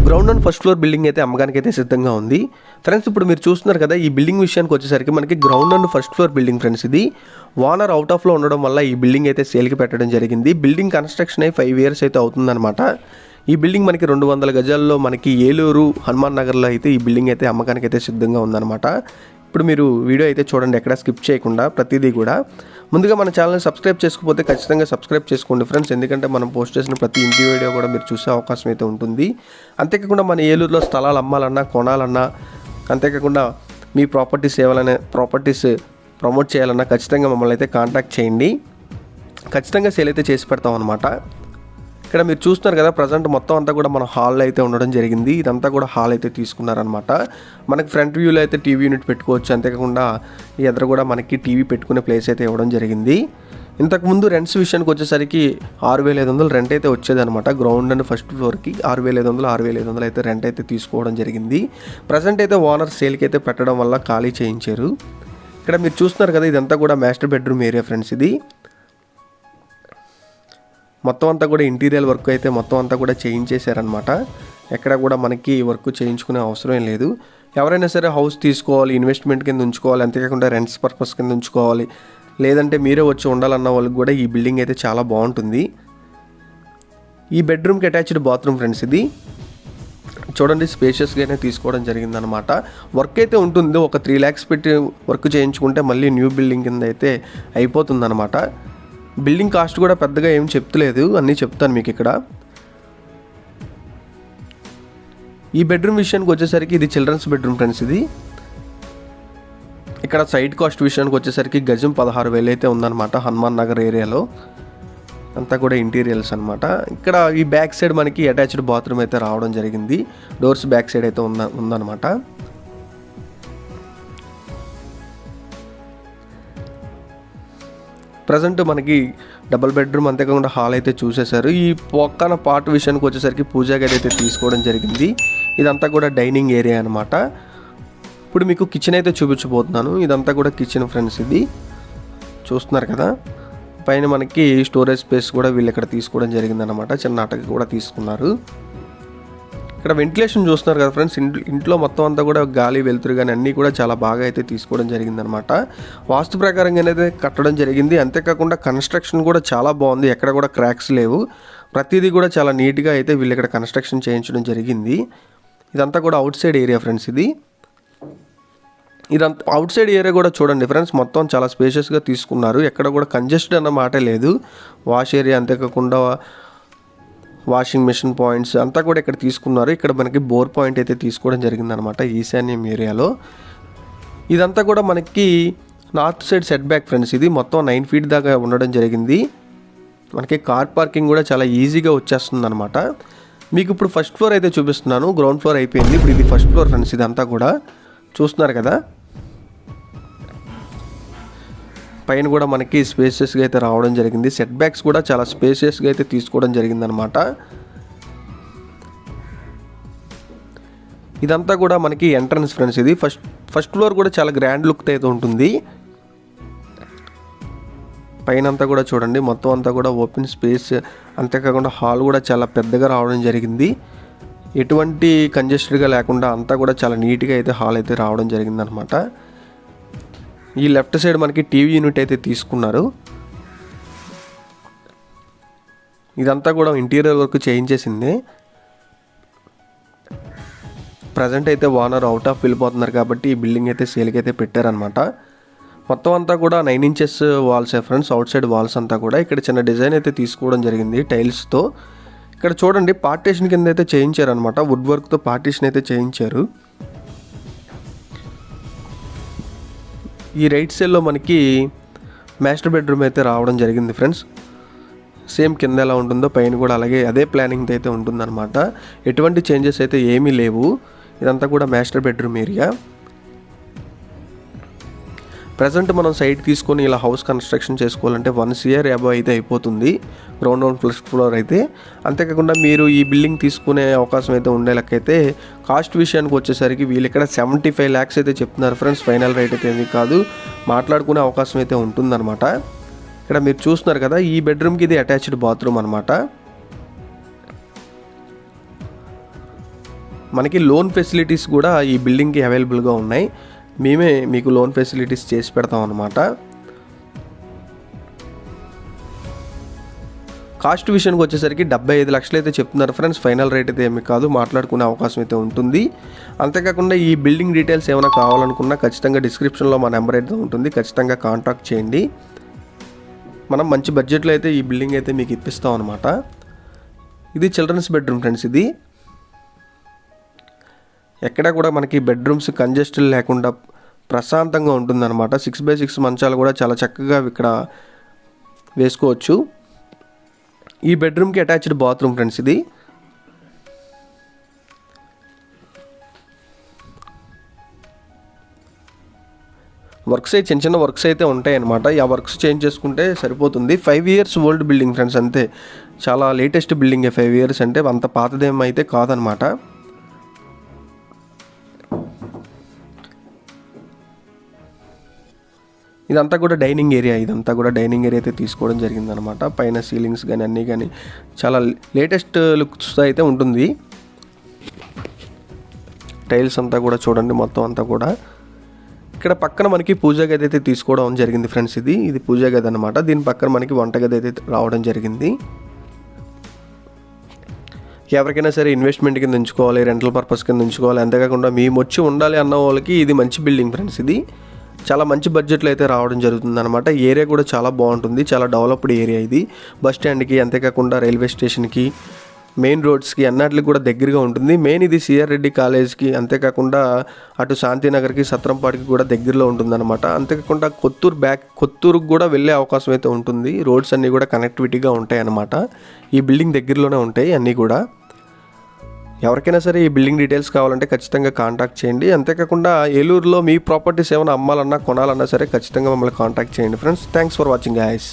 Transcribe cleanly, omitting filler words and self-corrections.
Ground and first floor building అయితే అమ్మకానికి అయితే సిద్ధంగా ఉంది ఫ్రెండ్స్. ఇప్పుడు మీరు చూస్తున్నారు కదా, ఈ బిల్డింగ్ విషయానికి వచ్చేసరికి మనకి ground and first floor building friends. ఇది ఓనర్ అవుట్ ఆఫ్లో ఉండడం వల్ల ఈ బిల్డింగ్ అయితే సేల్కి పెట్టడం జరిగింది. బిల్డింగ్ కన్స్ట్రక్షన్ అయి 5 years అయితే అవుతుందన్నమాట. ఈ బిల్డింగ్ మనకి 200 గజాల్లో మనకి ఏలూరు హనుమాన్ నగర్లో అయితే ఈ బిల్డింగ్ అయితే అమ్మకానికి అయితే సిద్ధంగా ఉందన్నమాట. ఇప్పుడు మీరు వీడియో అయితే చూడండి, ఎక్కడ స్కిప్ చేయకుండా ప్రతిదీ కూడా. ముందుగా మన ఛానల్ని సబ్స్క్రైబ్ చేసుకోకపోతే ఖచ్చితంగా సబ్స్క్రైబ్ చేసుకోండి ఫ్రెండ్స్, ఎందుకంటే మనం పోస్ట్ చేసిన ప్రతి ఇంటి వీడియో కూడా మీరు చూసే అవకాశం అయితే ఉంటుంది. అంతేకాకుండా మన ఏలూరులో స్థలాలు అమ్మాలన్నా కొనాలన్నా, అంతేకాకుండా మీ ప్రాపర్టీస్ ప్రమోట్ చేయాలన్నా ఖచ్చితంగా మమ్మల్ని అయితే కాంటాక్ట్ చేయండి. ఖచ్చితంగా సేల్ అయితే చేసి పెడతాం అనమాట. ఇక్కడ మీరు చూస్తున్నారు కదా, ప్రజెంట్ మొత్తం అంతా కూడా మన హాల్లో అయితే ఉండడం జరిగింది. ఇదంతా కూడా హాల్ అయితే తీసుకున్నారనమాట. మనకి ఫ్రంట్ వ్యూలో అయితే టీవీ యూనిట్ పెట్టుకోవచ్చు, అంతేకాకుండా ఈ ఎదురు కూడా మనకి టీవీ పెట్టుకునే ప్లేస్ అయితే ఇవ్వడం జరిగింది. ఇంతకుముందు రెంట్స్ విషయానికి వచ్చేసరికి 6,500 రెంట్ అయితే వచ్చేదనమాట. గ్రౌండ్ అండ్ ఫస్ట్ ఫ్లోర్కి 6,500 అయితే రెంట్ అయితే తీసుకోవడం జరిగింది. ప్రజెంట్ అయితే ఓనర్ సేల్కి అయితే పెట్టడం వల్ల ఖాళీ చేయించారు. ఇక్కడ మీరు చూస్తున్నారు కదా, ఇదంతా కూడా మాస్టర్ బెడ్రూమ్ ఏరియా ఫ్రెండ్స్. ఇది మొత్తం అంతా కూడా ఇంటీరియర్ వర్క్ అయితే మొత్తం అంతా కూడా చేయించేశారనమాట. ఎక్కడ కూడా మనకి వర్క్ చేయించుకునే అవసరం లేదు. ఎవరైనా సరే హౌస్ తీసుకోవాలి, ఇన్వెస్ట్మెంట్ కింద ఉంచుకోవాలి, అంతేకాకుండా రెంట్స్ పర్పస్ కింద ఉంచుకోవాలి, లేదంటే మీరే వచ్చి ఉండాలన్న వాళ్ళకి కూడా ఈ బిల్డింగ్ అయితే చాలా బాగుంటుంది. ఈ బెడ్రూమ్కి అటాచ్డ్ బాత్రూమ్ ఫ్రెండ్స్. ఇది చూడండి, స్పేషియస్గానే తీసుకోవడం జరిగిందనమాట. వర్క్ అయితే ఉంటుంది, ఒక 3 lakhs పెట్టి వర్క్ చేయించుకుంటే మళ్ళీ న్యూ బిల్డింగ్ కింద అయితే అయిపోతుందన్నమాట. బిల్డింగ్ కాస్ట్ కూడా పెద్దగా ఏం చెప్తలేదు, అన్నీ చెప్తాను మీకు ఇక్కడ. ఈ బెడ్రూమ్ విషయానికి వచ్చేసరికి ఇది చిల్డ్రన్స్ బెడ్రూమ్ ఫ్రెండ్స్. ఇది ఇక్కడ సైట్ కాస్ట్ విషయానికి వచ్చేసరికి గజం 16,000 అయితే ఉందన్నమాట. హనుమాన్ నగర్ ఏరియాలో అంతా కూడా ఇంటీరియర్స్ అనమాట. ఇక్కడ ఈ బ్యాక్ సైడ్ మనకి అటాచ్డ్ బాత్రూమ్ అయితే రావడం జరిగింది. డోర్స్ బ్యాక్ సైడ్ అయితే ఉందన్నమాట. ప్రజెంట్ మనకి డబుల్ బెడ్రూమ్, అంతేకాకుండా హాల్ అయితే చూసేశారు. ఈ పక్కన పార్ట్ విషయానికి వచ్చేసరికి పూజా గది అయితే తీసుకోవడం జరిగింది. ఇదంతా కూడా డైనింగ్ ఏరియా అనమాట. ఇప్పుడు మీకు కిచెన్ అయితే చూపించబోతున్నాను. ఇదంతా కూడా కిచెన్ ఫ్రెండ్స్. ఇది చూస్తున్నారు కదా, పైన మనకి స్టోరేజ్ స్పేస్ కూడా వీళ్ళు ఇక్కడ తీసుకోవడం జరిగిందనమాట. చిన్న అటక కూడా తీసుకున్నారు. ఇక్కడ వెంటిలేషన్ చూస్తున్నారు కదా ఫ్రెండ్స్, ఇంట్లో మొత్తం అంతా కూడా గాలి వెలుతురు కానీ అన్నీ కూడా చాలా బాగా అయితే తీసుకోవడం జరిగిందనమాట. వాస్తు ప్రకారంగా అయితే కట్టడం జరిగింది. అంతేకాకుండా కన్స్ట్రక్షన్ కూడా చాలా బాగుంది, ఎక్కడ కూడా క్రాక్స్ లేవు. ప్రతిదీ కూడా చాలా నీట్గా అయితే వీళ్ళు ఇక్కడ కన్స్ట్రక్షన్ చేయించడం జరిగింది. ఇదంతా కూడా అవుట్ సైడ్ ఏరియా ఫ్రెండ్స్. ఇదంతా అవుట్ సైడ్ ఏరియా కూడా చూడండి ఫ్రెండ్స్, మొత్తం చాలా స్పేషియస్గా తీసుకున్నారు. ఎక్కడ కూడా కంజెస్టెడ్ అన్న మాట లేదు. వాష్ ఏరియా, అంతేకాకుండా వాషింగ్ మెషిన్ పాయింట్స్ అంతా కూడా ఇక్కడ తీసుకున్నారు. ఇక్కడ మనకి బోర్ పాయింట్ అయితే తీసుకోవడం జరిగిందనమాట ఈశాన్యం ఏరియాలో. ఇదంతా కూడా మనకి north side set back friends. ఇది మొత్తం 9 feet దాకా ఉండడం జరిగింది. మనకి కార్ పార్కింగ్ కూడా చాలా ఈజీగా వచ్చేస్తుంది అనమాట. మీకు ఇప్పుడు ఫస్ట్ ఫ్లోర్ అయితే చూపిస్తున్నాను. గ్రౌండ్ ఫ్లోర్ అయిపోయింది, ఇప్పుడు ఇది ఫస్ట్ ఫ్లోర్ ఫ్రెండ్స్. ఇదంతా కూడా చూస్తున్నారు కదా, పైన కూడా మనకి స్పేసియస్గా అయితే రావడం జరిగింది. సెట్ బ్యాక్స్ కూడా చాలా స్పేసియస్గా అయితే తీసుకోవడం జరిగిందనమాట. ఇదంతా కూడా మనకి ఎంట్రన్స్ ఫ్రెండ్స్. ఇది ఫస్ట్ ఫ్లోర్ కూడా చాలా గ్రాండ్ లుక్ అయితే ఉంటుంది. పైన అంతా కూడా చూడండి, మొత్తం అంతా కూడా ఓపెన్ స్పేస్, అంతేకాకుండా హాల్ కూడా చాలా పెద్దగా రావడం జరిగింది. ఎటువంటి కంజెస్టెడ్గా లేకుండా అంతా కూడా చాలా నీట్గా అయితే హాల్ అయితే రావడం జరిగిందనమాట. ఈ లెఫ్ట్ సైడ్ మనకి టీవీ యూనిట్ అయితే తీసుకున్నారు. ఇదంతా కూడా ఇంటీరియర్ వర్క్ చేయించేసింది. ప్రజెంట్ అయితే ఓనర్ అవుట్ ఆఫ్ వెళ్ళిపోతున్నారు కాబట్టి ఈ బిల్డింగ్ అయితే సేల్కి అయితే పెట్టారనమాట. మొత్తం అంతా కూడా 9 inches walls friends, outside walls అంతా కూడా. ఇక్కడ చిన్న డిజైన్ అయితే తీసుకోవడం జరిగింది టైల్స్తో. ఇక్కడ చూడండి, పార్టీషన్ కింద అయితే చేయించారనమాట. వుడ్ వర్క్తో పార్టీషన్ అయితే చేయించారు. ఈ రైట్ సైడ్లో మనకి మాస్టర్ బెడ్రూమ్ అయితే రావడం జరిగింది ఫ్రెండ్స్. సేమ్ కింద ఎలా ఉంటుందో పైన కూడా అలాగే అదే ప్లానింగ్ అయితే ఉంటుందన్నమాట. ఎటువంటి చేంజెస్ అయితే ఏమీ లేవు. ఇదంతా కూడా మాస్టర్ బెడ్రూమ్ ఏరియా. ప్రజెంట్ మనం సైట్ తీసుకొని ఇలా హౌస్ కన్స్ట్రక్షన్ చేసుకోవాలంటే 1 CR అబవ్ అయితే అయిపోతుంది, గ్రౌండ్ ఫస్ట్ ఫ్లోర్ అయితే. అంతేకాకుండా మీరు ఈ బిల్డింగ్ తీసుకునే అవకాశం అయితే ఉండే లెక్కైతే కాస్ట్ విషయానికి వచ్చేసరికి వీళ్ళు ఇక్కడ 75 lakhs అయితే చెప్తున్నారు ఫ్రెండ్స్. ఫైనల్ రేట్ అయితే ఏమీ కాదు, మాట్లాడుకునే అవకాశం అయితే ఉంటుందన్నమాట. ఇక్కడ మీరు చూస్తున్నారు కదా, ఈ బెడ్రూమ్కి ఇది అటాచ్డ్ బాత్రూమ్ అనమాట. మనకి లోన్ ఫెసిలిటీస్ కూడా ఈ బిల్డింగ్కి అవైలబుల్గా ఉన్నాయి. మేమే మీకు లోన్ ఫెసిలిటీస్ చేసి పెడతాం అన్నమాట. కాస్ట్ విషయానికి వచ్చేసరికి 75 లక్షలు అయితే చెప్తున్నారు ఫ్రెండ్స్. ఫైనల్ రేట్ అయితే ఏమి కాదు, మాట్లాడుకునే అవకాశం అయితే ఉంటుంది. అంతేకాకుండా ఈ బిల్డింగ్ డీటెయిల్స్ ఏమైనా కావాలనుకున్నా ఖచ్చితంగా డిస్క్రిప్షన్లో మా నెంబర్ అయితే ఉంటుంది, ఖచ్చితంగా కాంటాక్ట్ చేయండి. మనం మంచి బడ్జెట్లో అయితే ఈ బిల్డింగ్ అయితే మీకు ఇప్పిస్తాం అనమాట. ఇది చిల్డ్రన్స్ బెడ్రూమ్ ఫ్రెండ్స్. ఇది ఎక్కడ కూడా మనకి బెడ్రూమ్స్ కంజెస్ట్ లేకుండా ప్రశాంతంగా ఉంటుందన్నమాట. 6x6 మంచాలు కూడా చాలా చక్కగా ఇక్కడ వేసుకోవచ్చు. ఈ బెడ్రూమ్కి అటాచ్డ్ బాత్రూమ్ ఫ్రెండ్స్. ఇది వర్క్స్ అయితే చిన్న వర్క్స్ అయితే ఉంటాయి అన్నమాట. ఆ వర్క్స్ చేంజ్ చేసుకుంటే సరిపోతుంది. 5 years ఓల్డ్ బిల్డింగ్ ఫ్రెండ్స్, అంతే. చాలా లేటెస్ట్ బిల్డింగే. 5 years అంటే అంత పాతదేమైతే కాదనమాట. ఇదంతా కూడా డైనింగ్ ఏరియా. ఇదంతా కూడా డైనింగ్ ఏరియా అయితే తీసుకోవడం జరిగిందనమాట. పైన సీలింగ్స్ కానీ అన్నీ కానీ చాలా లేటెస్ట్ లుక్స్ అయితే ఉంటుంది. టైల్స్ అంతా కూడా చూడండి, మొత్తం అంతా కూడా. ఇక్కడ పక్కన మనకి పూజా గది అయితే తీసుకోవడం జరిగింది ఫ్రెండ్స్. ఇది పూజా గది అనమాట. దీని పక్కన మనకి వంటగది అయితే రావడం జరిగింది. ఎవరికైనా సరే ఇన్వెస్ట్మెంట్ కింద ఉంచుకోవాలి, రెంటల్ పర్పస్ కింద ఉంచుకోవాలి, అంతేకాకుండా మేము వచ్చి ఉండాలి అన్న వాళ్ళకి ఇది మంచి బిల్డింగ్ ఫ్రెండ్స్. ఇది చాలా మంచి బడ్జెట్లో అయితే రావడం జరుగుతుంది అనమాట. ఏరియా కూడా చాలా బాగుంటుంది, చాలా డెవలప్డ్ ఏరియా ఇది. బస్ స్టాండ్కి, అంతేకాకుండా రైల్వే స్టేషన్కి, మెయిన్ రోడ్స్కి అన్నిటికి కూడా దగ్గరగా ఉంటుంది. మెయిన్ ఇది సిఆర్ రెడ్డి కాలేజ్కి, అంతేకాకుండా అటు శాంతినగర్కి, సత్రంపాడికి కూడా దగ్గరలో ఉంటుందన్నమాట. అంతేకాకుండా కొత్తూరుకు కూడా వెళ్ళే అవకాశం అయితే ఉంటుంది. రోడ్స్ అన్నీ కూడా కనెక్టివిటీగా ఉంటాయి అన్నమాట. ఈ బిల్డింగ్ దగ్గరలోనే ఉంటాయి అన్నీ కూడా. ఎవరికైనా సరే ఈ బిల్డింగ్ డీటెయిల్స్ కావాలంటే ఖచ్చితంగా కాంటాక్ట్ చేయండి. అంతేకాకుండా ఏలూరులో మీ ప్రాపర్టీస్ ఏమైనా అమ్మాలన్నా కొనాలన్నా సరే ఖచ్చితంగా మమ్మల్ని కాంటాక్ట్ చేయండి friends. Thanks for watching guys.